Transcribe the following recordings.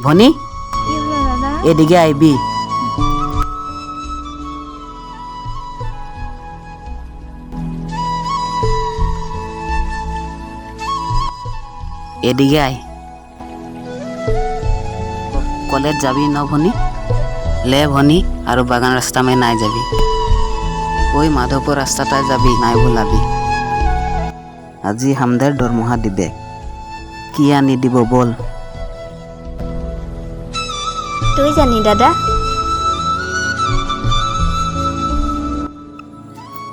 ভনী কি হলো দাদা? এদিকে আইবি। এদিকে আয়। কলেজ যাবি ন ভনী? লে ভনী আৰু বাগান ৰাস্তা মে নাই যাবি। ওই মাধৱপুৰ ৰাস্তাটাই যাবি, নাই ভুলাবি। আজি হামদের দৰমহা দিবে, কি আনি দিব বল। তুই জানি দাদা?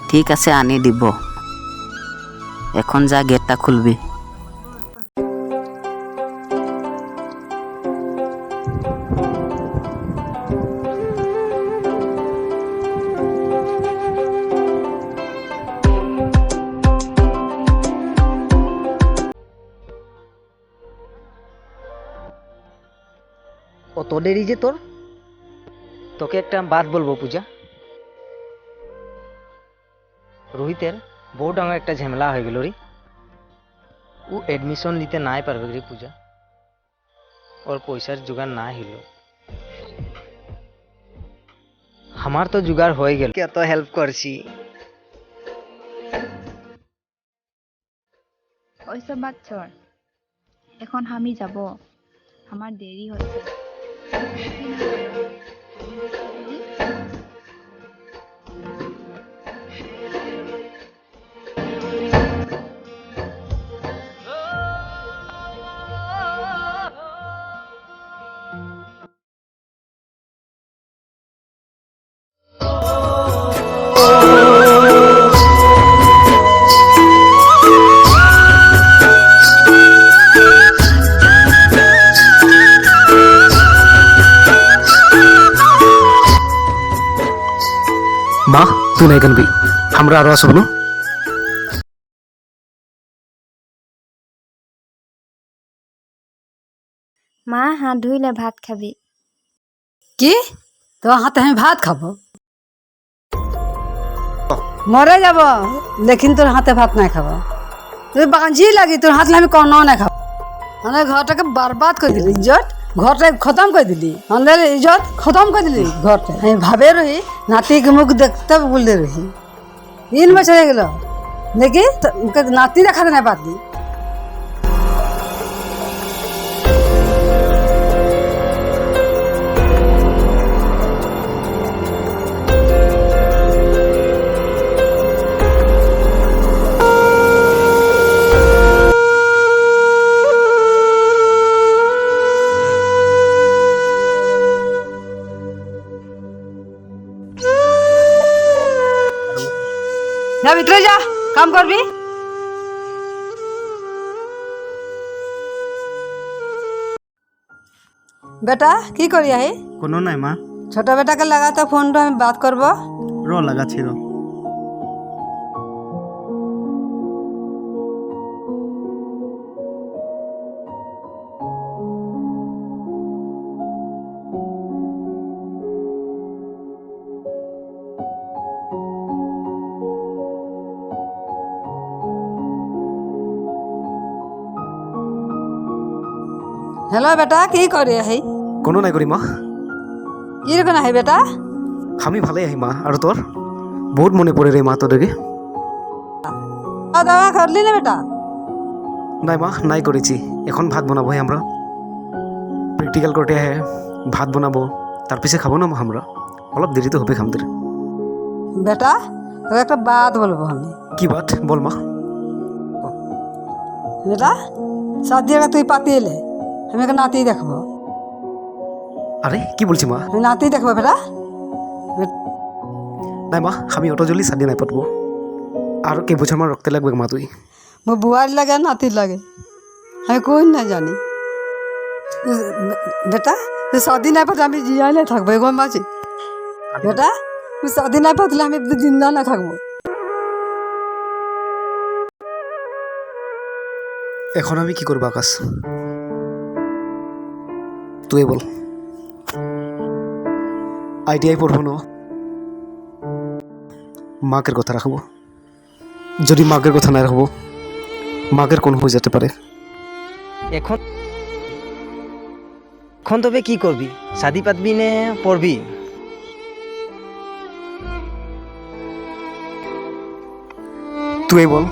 ঠিক আছে আনি দিব। এখন যা গেটটা খুলবি। অত দেরি যে তোর? তোকে একটা বাত বলবো পূজা, রোহিতের বহু ডাঙর একটা ঝামেলা হয়ে গেল রে। ও এডমিশন নিতে নাই পারবে রে পূজা, ওর পয়সার জোগাড় না হইল। আমার তো জোগাড় হয়ে গেল, এত হেল্প করছি। ওইসব বাদ ছাড়, এখন আমি যাব, আমার দেরি হচ্ছে। মা তুই নাই কানবি, আমরা আরো আসবো না। মা হাত ধুইলে ভাত খাবি। কি তোর হাতে আমি ভাত খাবো? মরে যাব লেকিন তোর হাতে ভাত নাই খাবো। তুই বাঁঝি লাগি, তোর হাতলে আমি কোনো না খাবো। আমাদের ঘরটাকে বরবাদ করে দিলি, ইজ্জত ঘরটাকে খতম করে দিলি, আমাদের ইজ্জত খতম করে দিলি ঘরটা। আমি ভাবে রহি নাতিকে মুখ দেখতে বলতে রহি 3 বছর হয়ে গেল, দেখি নাতি দেখাতে না পারলি। যা ভিতরে যা, কাম করবি। বেটা কি করি আহি? কোনো নাই মা, ছোট বেটাকে লাগাতে ফোনটা আমি বাত করবো। র লাগাচ্ছি র। হ্যালো বেটা কি করি আহি? কোনো নাই করি মা, কি রকম আহি বেটা? আমি ভালোই আহি মা। আর তোর বহুত মনে পড়ে রে মা তোদেরকে। দাওয়া করলি না বেটা? নাই মা নাই করেছি, এখন ভাত বানাবো আমরা। প্র্যাকটিক্যাল করতে আহে ভাত বানাবো, তার পিছে খাবো না মা আমরা, অলপ দেরি তো হবে খামদের। বেটা তোকে একটা বাত বলবো আমি। কি বাত বল মা। বেটা সাদিয়াকে তুই পাতি এলে আমি একটা নাতি দেখবো। আরে কি বলছি মা? আমি নাতি দেখবো বেটা। নাই মা আমি অত জলদি শাদি নাই পাতবো, আর কে বছর মান রক্তে লাগবে মা তুই। মোর বুয়ার লাগে নাতির লাগে আমি কোন না জানি। বেটা তুই শাদি নাই পাতলে আমি জিয়াই না থাকবো, এগো মাঝি। বেটা তুই শাদি নাই পাতলে আমি জিন্দা না থাকবো। এখন আমি কি করবো আকাশ, তুই বল। আইটিআই পড়বো না, মাকের কথা রাখবো। যদি মাকের কথা না রাখবো, মাকের কোন হয়ে যেতে পারে। এখন এখন তবে কি করবি, শাদি পাতবি নে পড়বি? তুই বল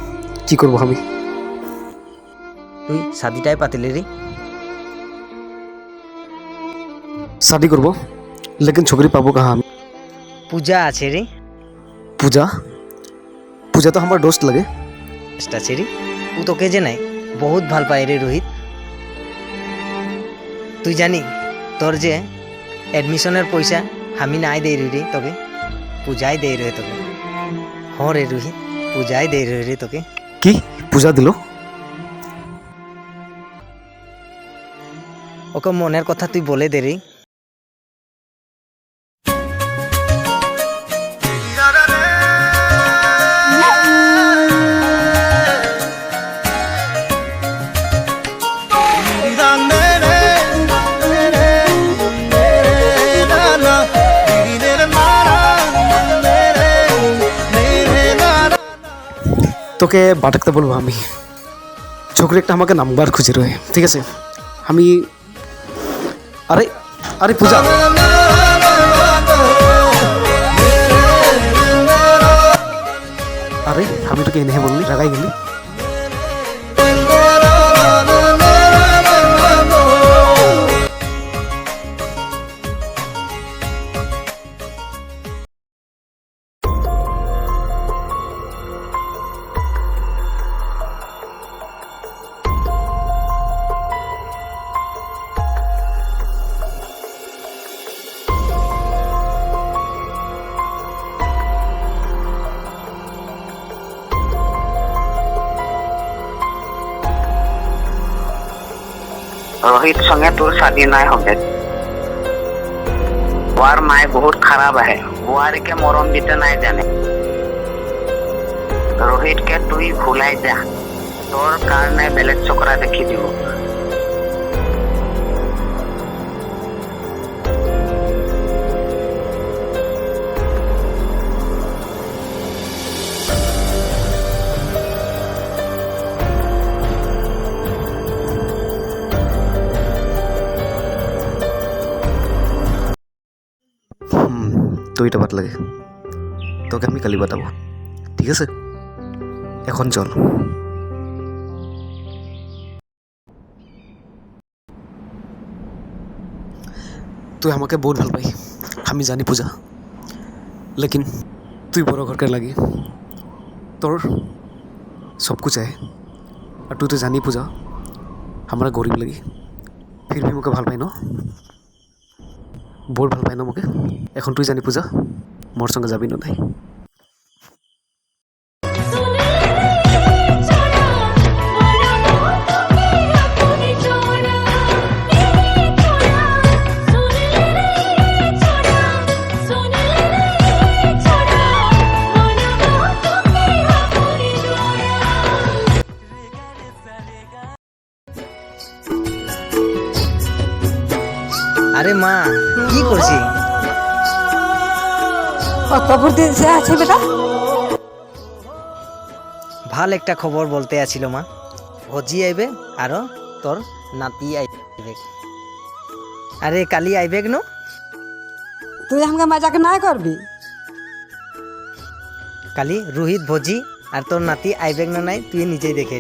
কি করবো আমি? তুই শাদিটাই পাতিলি রে। शादी করবো, लेकिन छोकरी पाबो कहाँ আমি? পূজা আছে রে। पूजा पूजा तो हमारा दोस्त लगे। আছে রে, ও তোকে যে নাই বহুত ভাল পায় রে রোহিত। তুই জানি তোর যে এডমিশনের পয়সা আমি নাই দেই রে তোকে, পূজাই দেই রে তোকে। হ রে রোহিত, পূজাই দেই রে তোকে। কি पूजा দিল? ওকে মনের কথা তুই বলে দে রে। তোকে বাটাকতে বলবো আমি। छोकरी একটা আমাকে নাম্বার খুঁজে রয়ে, ঠিক আছে? আমি আরে আরে পূজা, আরে আমি তোকে এনেহে বললি, রাগাই গেলি? रोहित संगे তোর शादी নাই হবে। ওর মায় বহুত খারাপ আহে, বুয়ারিকে মরম দিতে নাই জানে। রোহিতকে তুই ভুলাই যা, তোর কারণে বেলেগ চকরা দেখি দিব। তো এটা বাদ লাগে, তোকে আমি কালি বাতাবো, ঠিক আছে? এখন চল। তুই আমাকে বহুত ভাল পাই, আমি জানি পূজা, लेकिन তুই বড় ঘরকে লাগি, তোর सब कुछ है, और तू तो जानी पूजा हमारा गरीब लगी, फिर भी मोके ভাল পাই ন, बहुत ভাল পাই ন मोके। এখন তুই জানি পূজা মোর সঙ্গে যাবি না নাই? আরে মা কি করছি? খবর দিয়েছে আছে বেটা? ভাল একটা খবর বলতে আছিল মা। ভজি আইবে আর তোর নাতি আইবে। আরে কালি আইবেক ন? তুই আমাকে মজাক না করবি। কালি রোহিত ভজি আর তোর নাতি আইবেক না নাই তুই নিজেই দেখে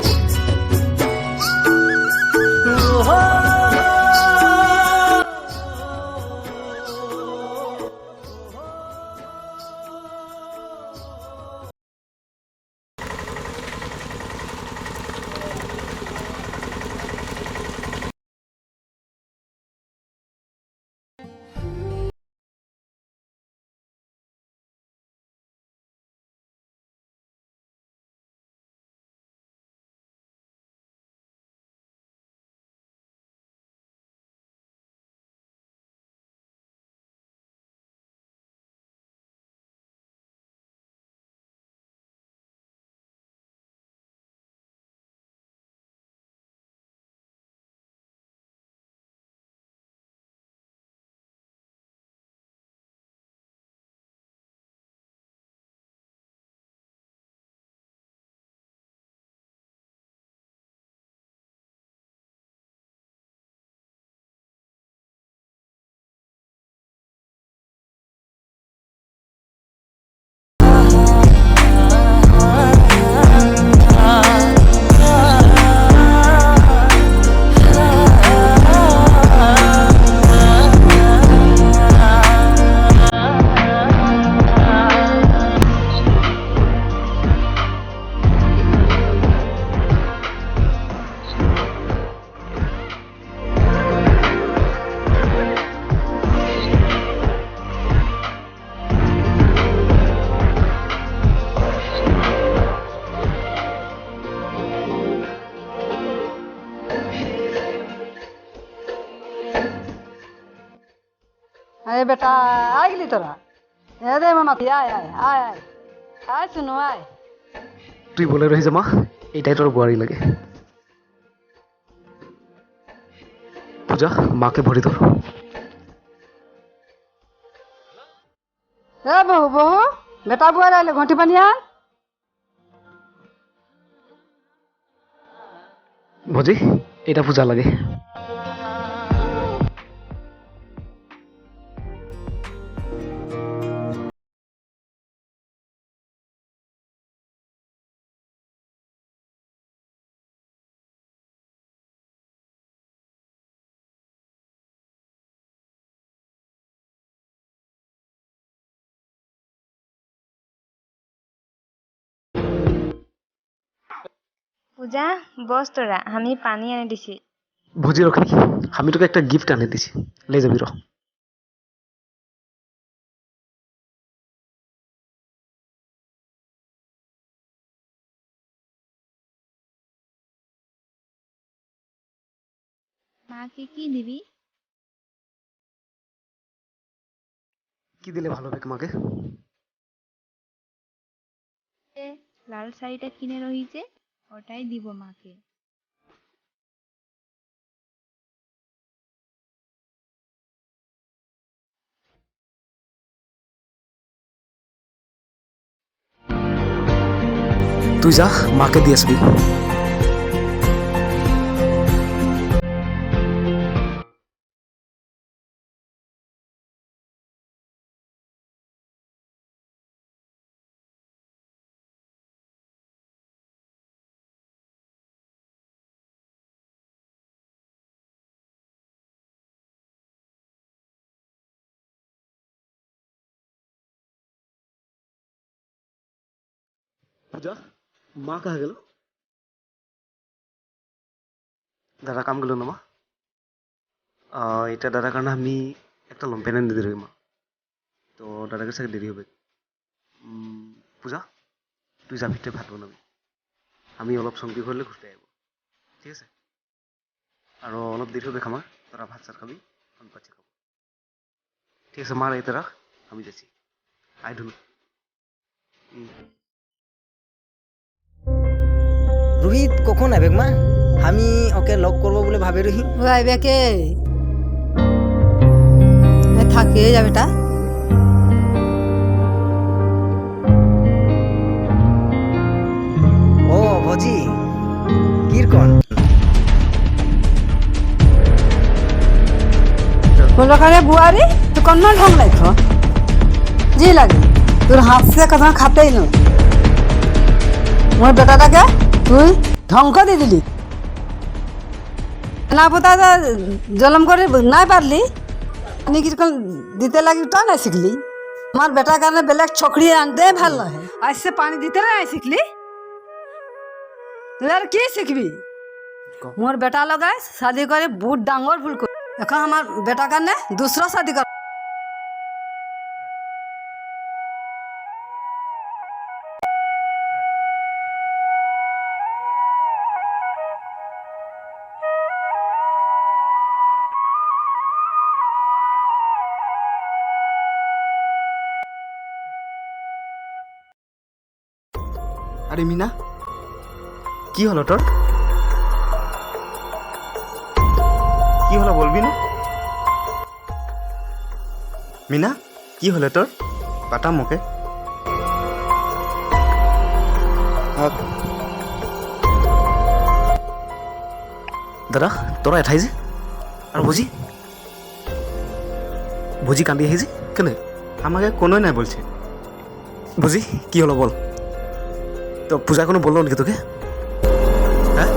ए बेटा आ गेली तोरा ए दे मामा आय आय आय आय आय सुनो आय তুই বলে রহি যে মা এইটাই তোর বোয়ারি লাগে পূজা মাকে ভরি ধর ए बहू बहू बेटा बुआ आइले घंटी पानी आ ভজি এটা পূজা লাগে পূজা বস তোরা আমি পানি এনে দিছি ভজি রকি আমি তোকে একটা গিফট আনে দিছি লে যাবি র মাকে কি দিবি কি দিলে ভালো হবে মাকে এ, লাল শাড়িটা কিনে রহিছে ওটাই দিব মাকে তুই যা মাকে দিয়ে আসবি পূজা মা কাহা গেল দাদা কাম গেল না মা এটা দাদার কারণে আমি একটা লম্পেন এনে দিতে মা তো দাদাকে সাথে দেরি হবে পূজা তুই যাবি তুই ভাত বনাবি আমি অলপ চমকি ঘৰলৈ ঘূৰি আহিব ঠিক আছে আৰু অলপ দেৰি হবে খামাৰ তোরা ভাত চাত খাবি আমি পাচ্ছি খাবো ঠিক আছে মার এতে রাখ আমি যাচ্ছি আই ধুনু রোহিত কখন আবে মা আমি ওকে লক করবো বলে ভাবে রহি ও আইবে কে এ থাকে যা বেটা ও ভজি কিরকন बोलो करे बुआरी तू कौन ढंग लाइक हो जी लगी তোর হাত से কথা খাতেই না মোর বেটাটাকে তুই ধ্বংস দিয়ে দিলি না পতা জলম করে নাই পারলি আমি কিরকম দিতে লাগি তা না শিখলি আমার বেটার কারণে বেলেগ ছকড়ি আনতে ভাল লাগে আজকে পানি দিতে না শিখলি তুই আর কি শিখবি মোর বেটা লগাই শাদি করে বহুত ডাঙর ভুল করে এখন আমার বেটা কারণে दूसरा शादी कर আরে মিনা কি হলো তোর কি হলো বলবি না মিনা কি হলো তোর পাতা মোকে দাদা তোরা এঠাই যে আর বুঝি বুঝি কান্দি আহিছে কেনে আমাকে কোনোই নাই বলছে বুঝি কি হলো বল তো পূজা কোনো বললো নাকি তোকে হ্যাঁ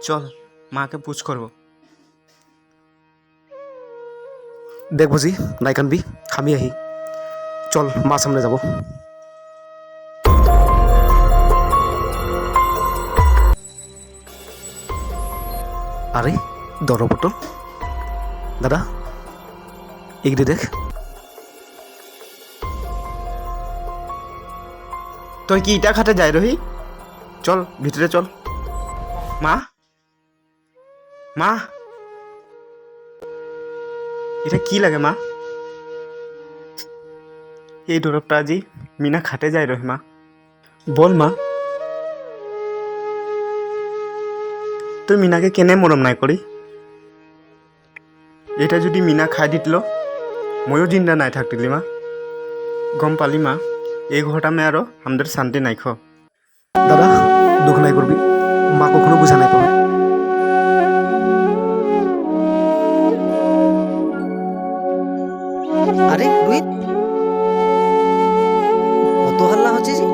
চল মাকে পুছ করবো দেখ বুঝি নাই কানবি আমি আহি চল মা সামনে যাব আরে দর পটল দাদা এগিয়ে দেখ তুই কি ইটা খাটে যাই রহি চল ভিতরে চল মা মা এটা কি লাগে মা এই দরবটা আজি মিনা খাটে যাই রহি মা বল মা তুই মিনাকে কেনে মৰম নাই কৰি এটা যদি মিনা খাই দিতলো ময়ো জিন্দা নাই থাকতিলি মা গম পালি মা এই ঘৰটা মে আৰু আমাদের শান্তি নাই খ দাদা দুঃখ নাই করবি মা কখনো বুঝা নাই পাবে আরে রোহিত কত হাল্লা হচ্ছে যে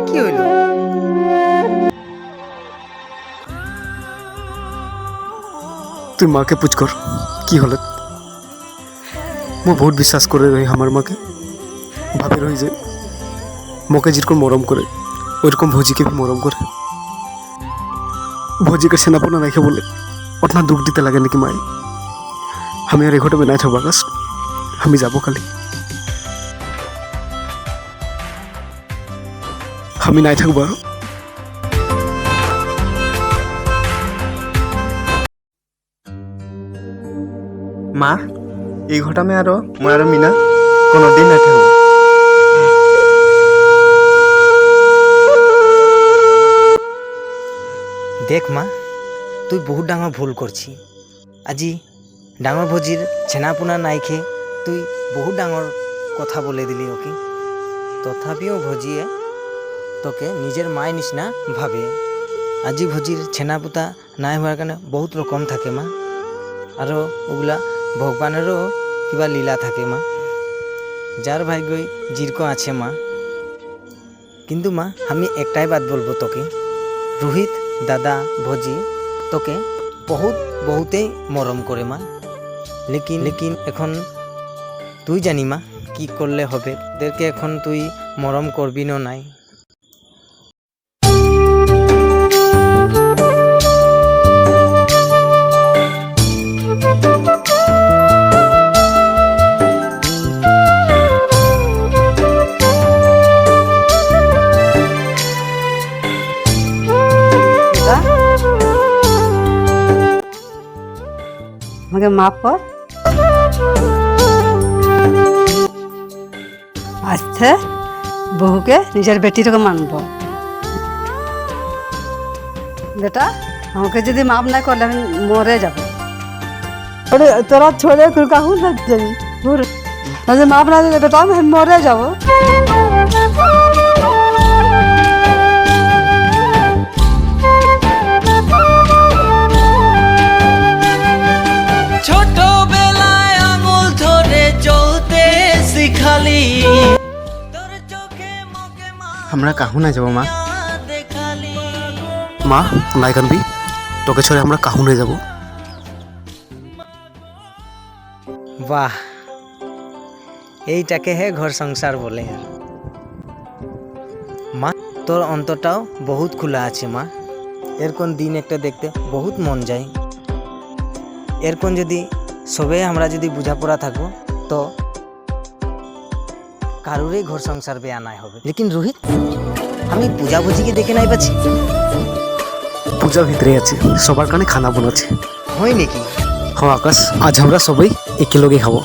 কি হইল তুই মাকে পুছ কর কি হলে মই বহুত বিশ্বাস করে রহি আমার মাকে ভাবে রহি যে মোকে যেরকম মরম করে ওইরকম ভোজিকে भी মরম করে ভোজিকে সেনাপনা রাখে বলে ওটা দুঃখ দিতে লাগে নাকি মায়ে আমি আর এঘটে নাই থাকবো আকাশ আমি যাবো খালি আমি নাই থাকবো আর মা এই ঘৰটা মে আৰু মই আৰু মিনা কোনোদিন নাথাকো দেখ মা তুই বহুত ডাঙৰ ভুল করছি আজি ডাঙৰ ভোজির ছেনাপোনা নাই খেয়ে তুই বহুত ডাঙৰ কথা বলে দিলি ওকে তথাপিও ভোজিয়ে তোকে নিজের মায়ের নিচিনা ভাবে আজি ভোজির ছেনাপোতা নাই হওয়ার কারণে বহুত রকম থাকে মা আৰু ওগুলা ভগবানেরও কিবা লীলা থাকে মা যার ভাগ্যই জিরকো আছে মা কিন্তু মা আমি একটাই বাত বলবো তোকে রোহিত দাদা ভোজি তোকে বহুতেই মরম করে মা লেকিন এখন তুই জানি মা কি করলে হবে ওদেরকে এখন তুই মরম করবি না নাই আমাকে মাফ কর আচ্ছা বহুকে নিজের বেটিটাকে মানব বেটা আমাকে যদি মাফ না করলে আমি মরে যাব তোরা ছোড়ে কাহু না যাবি যদি মাফ না দিলে বেটা আমি মরে যাব ছোটবেলায় আঙুল ধরে চলতে শিখালি তোর চোখে মুখে আমরা কাহু না যাব মা দেখালি মা নাই কানবি তোকে ছেড়ে আমরা কাহু নিয়ে যাবো বাহ এইটাকে হে ঘর সংসার বলে আর মা তোর অন্তরটাও বহুত খোলা আছে মা এরকম দিন একটা দেখতে বহুত মন যায় এরকম যদি সবে আমরা যদি বুঝাপড়া থাকবো তো কারোরই ঘর সংসার বেয়া নাই হবে লেকিন রোহিত আমি পূজা ভুজিকে দেখে নাই পাচ্ছি পূজা ভিতরে আছে সবার কারণে খানা বানাচ্ছে হয় নাকি হ্যাঁ আকাশ আজ আমরা সবাই একেলগে খাবো